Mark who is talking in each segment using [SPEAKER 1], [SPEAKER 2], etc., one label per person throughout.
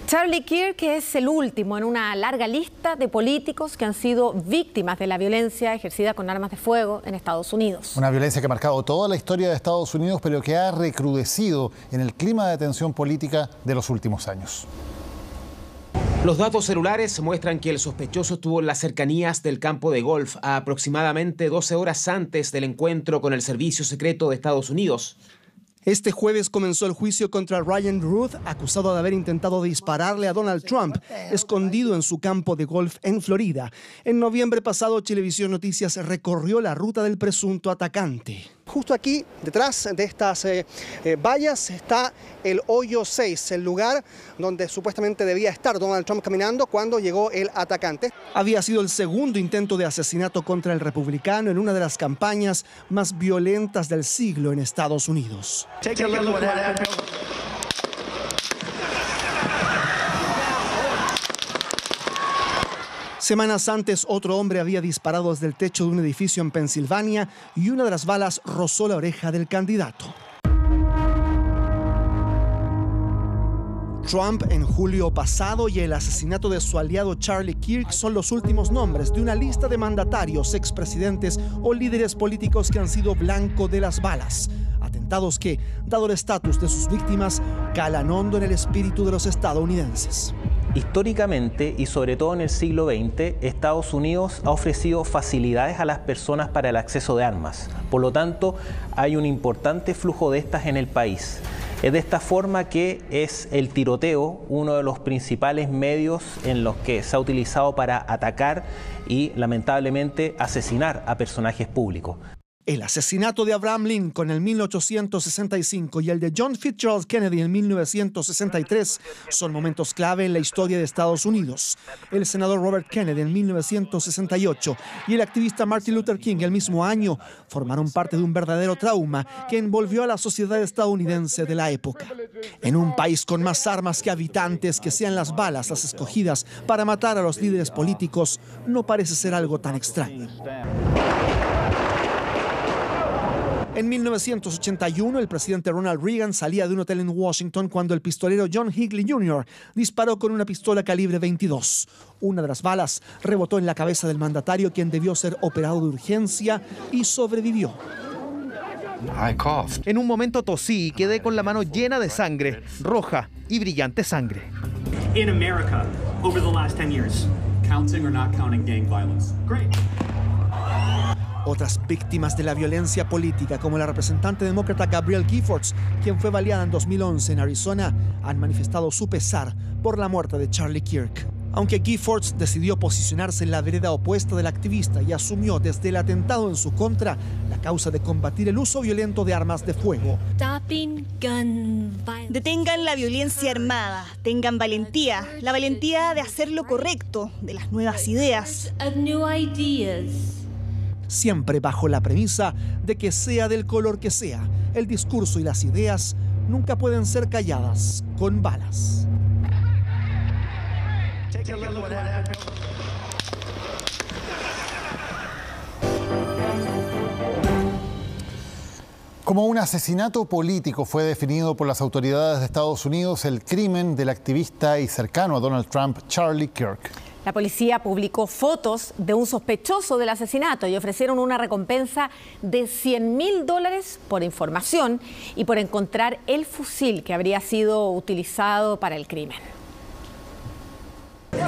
[SPEAKER 1] Charlie Kirk es el último en una larga lista de políticos que han sido víctimas de la violencia ejercida con armas de fuego en Estados Unidos.
[SPEAKER 2] Una violencia que ha marcado toda la historia de Estados Unidos, pero que ha recrudecido en el clima de tensión política de los últimos años.
[SPEAKER 3] Los datos celulares muestran que el sospechoso estuvo en las cercanías del campo de golf a aproximadamente 12 horas antes del encuentro con el Servicio Secreto de Estados Unidos.
[SPEAKER 4] Este jueves comenzó el juicio contra Ryan Ruth, acusado de haber intentado dispararle a Donald Trump, escondido en su campo de golf en Florida. En noviembre pasado, Chilevisión Noticias recorrió la ruta del presunto atacante. Justo aquí, detrás de estas vallas, está el hoyo 6, el lugar donde supuestamente debía estar Donald Trump caminando cuando llegó el atacante. Había sido el segundo intento de asesinato contra el republicano en una de las campañas más violentas del siglo en Estados Unidos. Semanas antes, otro hombre había disparado desde el techo de un edificio en Pensilvania y una de las balas rozó la oreja del candidato. Trump en julio pasado y el asesinato de su aliado Charlie Kirk son los últimos nombres de una lista de mandatarios, expresidentes o líderes políticos que han sido blanco de las balas. Atentados que, dado el estatus de sus víctimas, calan hondo en el espíritu de los estadounidenses.
[SPEAKER 5] Históricamente y sobre todo en el siglo XX, Estados Unidos ha ofrecido facilidades a las personas para el acceso de armas. Por lo tanto, hay un importante flujo de estas en el país. Es de esta forma que es el tiroteo uno de los principales medios en los que se ha utilizado para atacar y, lamentablemente, asesinar a personajes públicos.
[SPEAKER 4] El asesinato de Abraham Lincoln en 1865 y el de John Fitzgerald Kennedy en 1963 son momentos clave en la historia de Estados Unidos. El senador Robert Kennedy en 1968 y el activista Martin Luther King el mismo año formaron parte de un verdadero trauma que envolvió a la sociedad estadounidense de la época. En un país con más armas que habitantes, que sean las balas las escogidas para matar a los líderes políticos no parece ser algo tan extraño. En 1981, el presidente Ronald Reagan salía de un hotel en Washington cuando el pistolero John Hinckley Jr. disparó con una pistola calibre 22. Una de las balas rebotó en la cabeza del mandatario, quien debió ser operado de urgencia y sobrevivió.
[SPEAKER 6] En un momento tosí y quedé con la mano llena de sangre, roja y brillante sangre.
[SPEAKER 7] In America, over the last 10 years, counting or not counting gang violence? Great.
[SPEAKER 4] Otras víctimas de la violencia política, como la representante demócrata Gabrielle Giffords, quien fue baleada en 2011 en Arizona, han manifestado su pesar por la muerte de Charlie Kirk. Aunque Giffords decidió posicionarse en la vereda opuesta del activista y asumió desde el atentado en su contra la causa de combatir el uso violento de armas de fuego.
[SPEAKER 8] Detengan la violencia armada, tengan valentía, la valentía de hacer lo correcto, de las nuevas ideas.
[SPEAKER 4] Siempre bajo la premisa de que sea del color que sea, el discurso y las ideas nunca pueden ser calladas con balas.
[SPEAKER 2] Como un asesinato político fue definido por las autoridades de Estados Unidos el crimen del activista y cercano a Donald Trump, Charlie Kirk.
[SPEAKER 1] La policía publicó fotos de un sospechoso del asesinato y ofrecieron una recompensa de $100.000 por información y por encontrar el fusil que habría sido utilizado para el crimen.
[SPEAKER 7] Do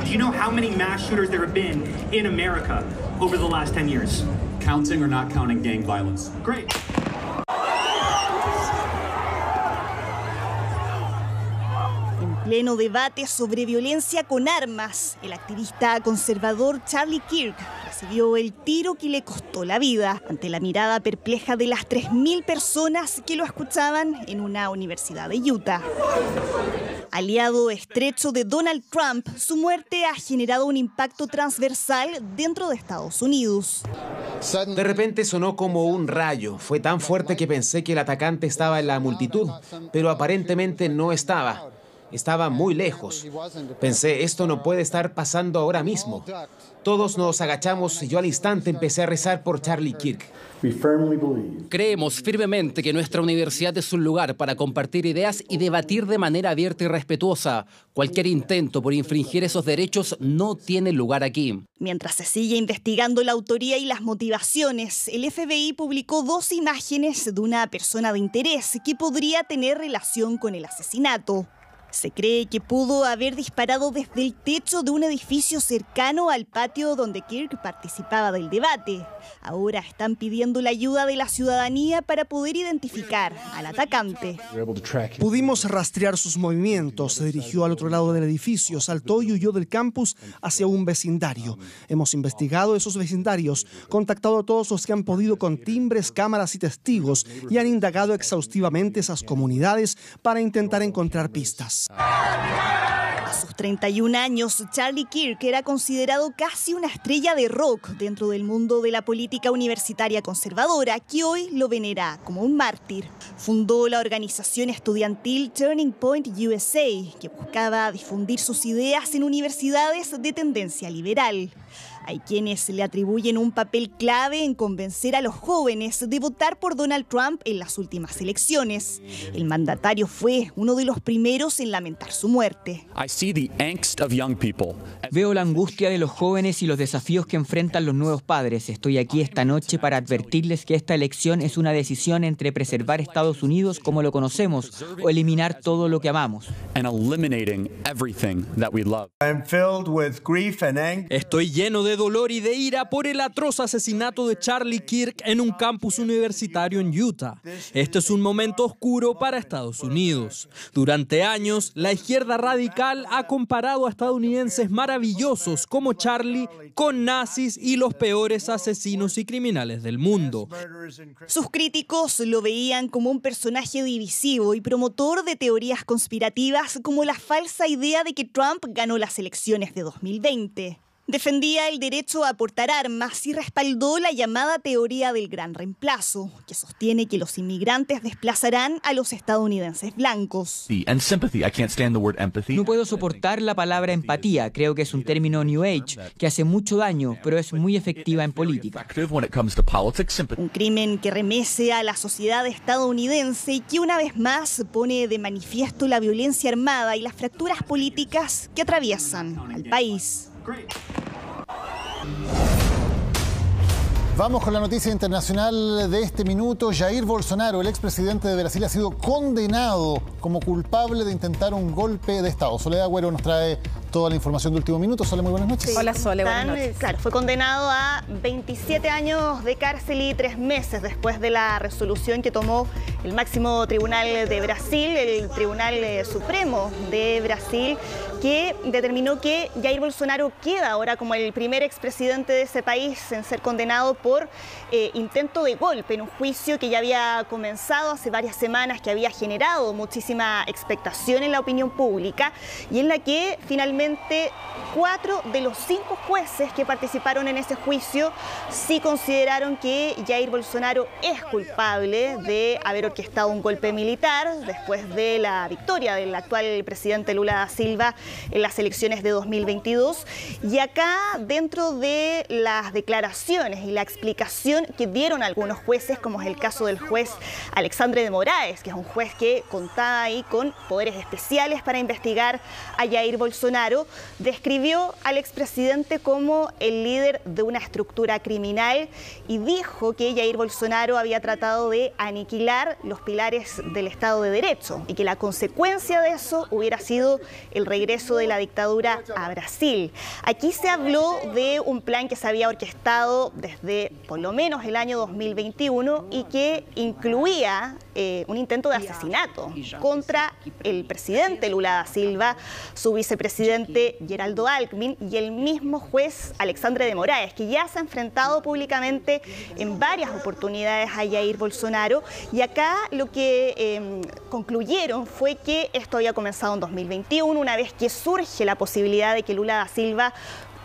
[SPEAKER 7] you know how many mass shooters there have been in America over the last 10 years? Counting or not counting gang violence? Great.
[SPEAKER 8] Pleno debate sobre violencia con armas, el activista conservador Charlie Kirk recibió el tiro que le costó la vida ante la mirada perpleja de las 3.000 personas que lo escuchaban en una universidad de Utah. Aliado estrecho de Donald Trump, su muerte ha generado un impacto transversal dentro de Estados Unidos.
[SPEAKER 3] De repente sonó como un rayo. Fue tan fuerte que pensé que el atacante estaba en la multitud, pero aparentemente no estaba. Estaba muy lejos. Pensé, esto no puede estar pasando ahora mismo. Todos nos agachamos y yo al instante empecé a rezar por Charlie Kirk.
[SPEAKER 9] Creemos firmemente que nuestra universidad es un lugar para compartir ideas y debatir de manera abierta y respetuosa. Cualquier intento por infringir esos derechos no tiene lugar aquí.
[SPEAKER 8] Mientras se sigue investigando la autoría y las motivaciones, el FBI publicó 2 imágenes de una persona de interés que podría tener relación con el asesinato. Se cree que pudo haber disparado desde el techo de un edificio cercano al patio donde Kirk participaba del debate. Ahora están pidiendo la ayuda de la ciudadanía para poder identificar al atacante.
[SPEAKER 4] Pudimos rastrear sus movimientos. Se dirigió al otro lado del edificio, saltó y huyó del campus hacia un vecindario. Hemos investigado esos vecindarios, contactado a todos los que han podido con timbres, cámaras y testigos y han indagado exhaustivamente esas comunidades para intentar encontrar pistas.
[SPEAKER 8] A sus 31 años, Charlie Kirk era considerado casi una estrella de rock dentro del mundo de la política universitaria conservadora, que hoy lo venera como un mártir. Fundó la organización estudiantil Turning Point USA, que buscaba difundir sus ideas en universidades de tendencia liberal. Hay quienes le atribuyen un papel clave en convencer a los jóvenes de votar por Donald Trump en las últimas elecciones. El mandatario fue uno de los primeros en lamentar su muerte.
[SPEAKER 10] Veo la angustia de los jóvenes y los desafíos que enfrentan los nuevos padres. Estoy aquí esta noche para advertirles que esta elección es una decisión entre preservar Estados Unidos como lo conocemos o eliminar todo lo que amamos.
[SPEAKER 11] Estoy lleno de dolor y de ira por el atroz asesinato de Charlie Kirk en un campus universitario en Utah. Este es un momento oscuro para Estados Unidos. Durante años, la izquierda radical ha comparado a estadounidenses maravillosos como Charlie con nazis y los peores asesinos y criminales del mundo.
[SPEAKER 8] Sus críticos lo veían como un personaje divisivo y promotor de teorías conspirativas como la falsa idea de que Trump ganó las elecciones de 2020. Defendía el derecho a portar armas y respaldó la llamada teoría del gran reemplazo, que sostiene que los inmigrantes desplazarán a los estadounidenses blancos.
[SPEAKER 10] No puedo soportar la palabra empatía. Creo que es un término New Age que hace mucho daño, pero es muy efectiva en política.
[SPEAKER 8] Un crimen que remece a la sociedad estadounidense y que una vez más pone de manifiesto la violencia armada y las fracturas políticas que atraviesan al país.
[SPEAKER 2] Vamos con la noticia internacional de este minuto. Jair Bolsonaro, el expresidente de Brasil, ha sido condenado como culpable de intentar un golpe de Estado. Soledad Agüero nos trae toda la información de último minuto. Sole, muy buenas noches.
[SPEAKER 8] Sí.
[SPEAKER 1] Hola, Sole, buenas noches.
[SPEAKER 8] Claro, fue condenado a 27 años de cárcel y 3 meses después de la resolución que tomó el máximo tribunal de Brasil, el Tribunal Supremo de Brasil, que determinó que Jair Bolsonaro queda ahora como el primer expresidente de ese país en ser condenado por intento de golpe en un juicio que ya había comenzado hace varias semanas, que había generado muchísima expectación en la opinión pública y en la que finalmente 4 de los 5 jueces que participaron en ese juicio sí consideraron que Jair Bolsonaro es culpable de haber orquestado un golpe militar después de la victoria del actual presidente Lula da Silva en las elecciones de 2022. Y acá, dentro de las declaraciones y la explicación que dieron algunos jueces, como es el caso del juez Alexandre de Moraes, que es un juez que contaba ahí con poderes especiales para investigar a Jair Bolsonaro, describió al expresidente como el líder de una estructura criminal y dijo que Jair Bolsonaro había tratado de aniquilar los pilares del Estado de Derecho y que la consecuencia de eso hubiera sido el regreso de la dictadura a Brasil. Aquí se habló de un plan que se había orquestado desde por lo menos el año 2021 y que incluía un intento de asesinato contra el presidente Lula da Silva, su vicepresidente Geraldo Alckmin y el mismo juez Alexandre de Moraes, que ya se ha enfrentado públicamente en varias oportunidades a Jair Bolsonaro. Y acá lo que concluyeron fue que esto había comenzado en 2021, una vez que surge la posibilidad de que Lula da Silva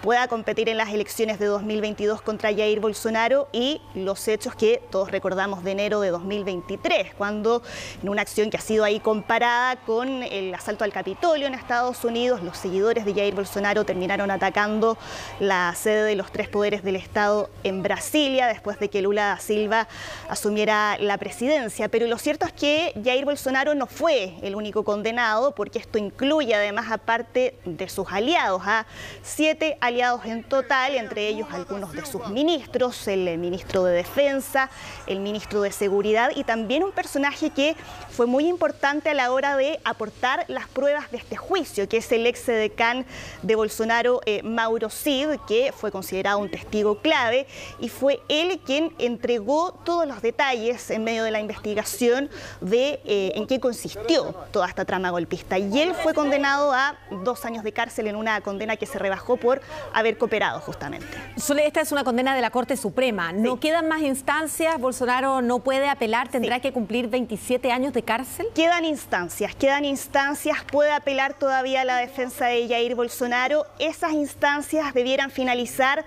[SPEAKER 8] pueda competir en las elecciones de 2022 contra Jair Bolsonaro, y los hechos que todos recordamos de enero de 2023, cuando en una acción que ha sido ahí comparada con el asalto al Capitolio en Estados Unidos, los seguidores de Jair Bolsonaro terminaron atacando la sede de los tres poderes del Estado en Brasilia, después de que Lula da Silva asumiera la presidencia. Pero lo cierto es que Jair Bolsonaro no fue el único condenado, porque esto incluye además, aparte de sus aliados, a 7 aliados en total, entre ellos algunos de sus ministros, el ministro de Defensa, el ministro de Seguridad y también un personaje que fue muy importante a la hora de aportar las pruebas de este juicio, que es el exdecán de Bolsonaro, Mauro Cid, que fue considerado un testigo clave, y fue él quien entregó todos los detalles en medio de la investigación de en qué consistió toda esta trama golpista. Y él fue condenado a 2 años de cárcel, en una condena que se rebajó por haber cooperado justamente.
[SPEAKER 1] Sole, esta es una condena de la Corte Suprema. ¿No quedan más instancias? ¿Bolsonaro no puede apelar? ¿Tendrá que cumplir 27 años de cárcel?
[SPEAKER 8] Quedan instancias. Puede apelar todavía la defensa de Jair Bolsonaro. Esas instancias debieran finalizar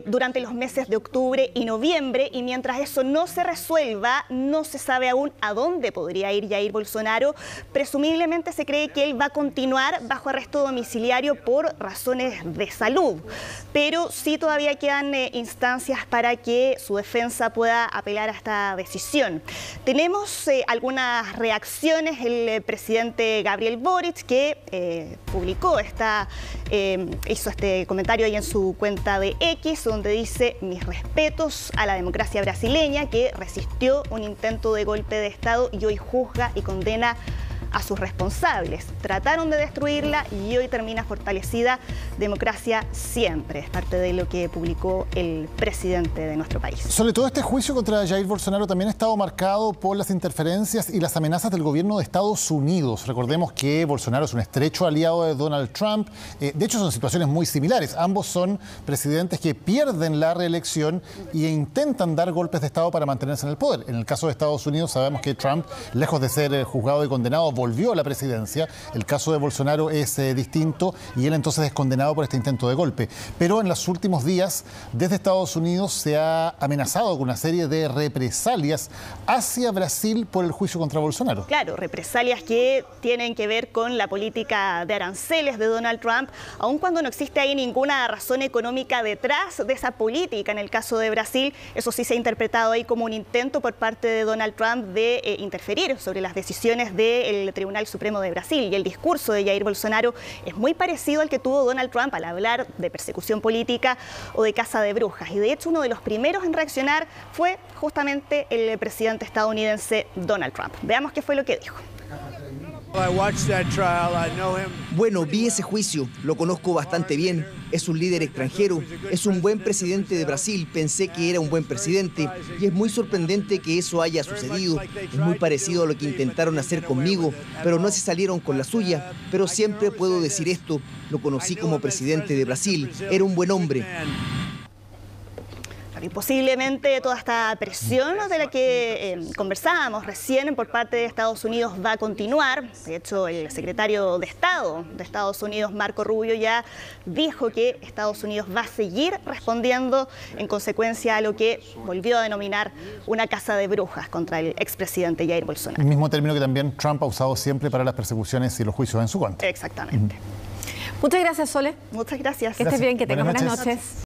[SPEAKER 8] durante los meses de octubre y noviembre, y mientras eso no se resuelva, no se sabe aún a dónde podría ir Jair Bolsonaro. Presumiblemente se cree que él va a continuar bajo arresto domiciliario por razones de salud, pero sí todavía quedan instancias para que su defensa pueda apelar a esta decisión. Tenemos algunas reacciones. El presidente Gabriel Boric, que publicó hizo este comentario ahí en su cuenta de X, donde dice: mis respetos a la democracia brasileña, que resistió un intento de golpe de Estado y hoy juzga y condena a sus responsables. Trataron de destruirla y hoy termina fortalecida. Democracia siempre. Es parte de lo que publicó el presidente de nuestro país.
[SPEAKER 2] Sobre todo este juicio contra Jair Bolsonaro también ha estado marcado por las interferencias y las amenazas del gobierno de Estados Unidos. Recordemos que Bolsonaro es un estrecho aliado de Donald Trump. De hecho, son situaciones muy similares. Ambos son presidentes que pierden la reelección e intentan dar golpes de Estado para mantenerse en el poder. En el caso de Estados Unidos sabemos que Trump, lejos de ser juzgado y condenado, volvió a la presidencia. El caso de Bolsonaro es distinto y él entonces es condenado por este intento de golpe. Pero en los últimos días, desde Estados Unidos se ha amenazado con una serie de represalias hacia Brasil por el juicio contra Bolsonaro.
[SPEAKER 8] Claro, represalias que tienen que ver con la política de aranceles de Donald Trump, aun cuando no existe ahí ninguna razón económica detrás de esa política. En el caso de Brasil, eso sí se ha interpretado ahí como un intento por parte de Donald Trump de interferir sobre las decisiones del Tribunal Supremo de Brasil. Y el discurso de Jair Bolsonaro es muy parecido al que tuvo Donald Trump al hablar de persecución política o de caza de brujas. Y de hecho, uno de los primeros en reaccionar fue justamente el presidente estadounidense Donald Trump. Veamos qué fue lo que dijo.
[SPEAKER 12] Bueno, vi ese juicio, lo conozco bastante bien. Es un líder extranjero, es un buen presidente de Brasil. Pensé que era un buen presidente y es muy sorprendente que eso haya sucedido. Es muy parecido a lo que intentaron hacer conmigo, pero no se salieron con la suya. Pero siempre puedo decir esto, lo conocí como presidente de Brasil, era un buen hombre.
[SPEAKER 8] Y posiblemente toda esta presión de la que conversábamos recién por parte de Estados Unidos va a continuar. De hecho, el secretario de Estado de Estados Unidos, Marco Rubio, ya dijo que Estados Unidos va a seguir respondiendo en consecuencia a lo que volvió a denominar una caza de brujas contra el expresidente Jair Bolsonaro.
[SPEAKER 2] El mismo término que también Trump ha usado siempre para las persecuciones y los juicios en su contra.
[SPEAKER 8] Exactamente.
[SPEAKER 1] Muchas gracias, Sole.
[SPEAKER 8] Muchas gracias.
[SPEAKER 1] Que estés bien, que tengas buenas noches.